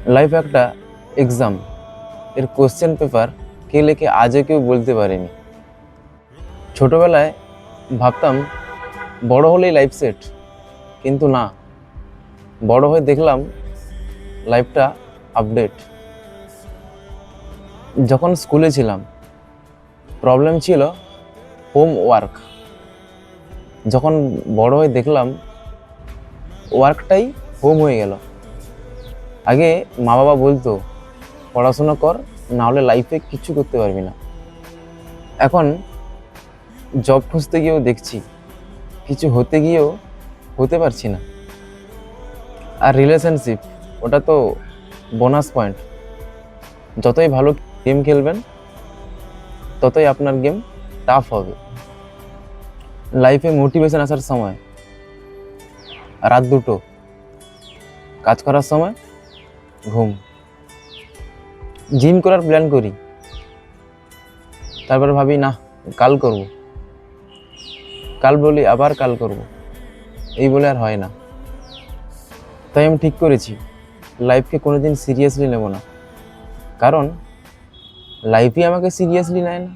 Life একটা exam, এর question paper কে লেখে আজও কেউ বলতে পারেনি। ছোটবেলায় ভাবতাম বড় হলেই লাইফ সেট, কিন্তু না, বড় হয়ে দেখলাম লাইফটা আপডেট। যখন স্কুলে ছিলাম প্রবলেম ছিল হোমওয়ার্ক, যখন বড় হয়ে দেখলাম ওয়ার্কটাই হোম হয়ে গেল। আগে মা বাবা বলতো পড়াশোনা কর, না হলে লাইফে কিছু করতে পারবি না। এখন জব খুঁজতে গিয়েও দেখছি কিছু হতে গিয়েও হতে পারছি না। আর রিলেশনশিপ, ওটা তো বোনাস পয়েন্ট। যতই ভালো গেম খেলবেন ততই আপনার গেম টাফ হবে। লাইফে মোটিভেশন আসার সময় রাত 2টো, কাজ করার সময় ঘুম। জিম করার প্ল্যান করি, তারপর ভাবি না কাল করব, কাল বলি আবার কাল করব, এই বলে আর হয় না। তাই আমি ঠিক করেছি লাইফকে কোনোদিন সিরিয়াসলি নেব না, কারণ লাইফই আমাকে সিরিয়াসলি নেয় না।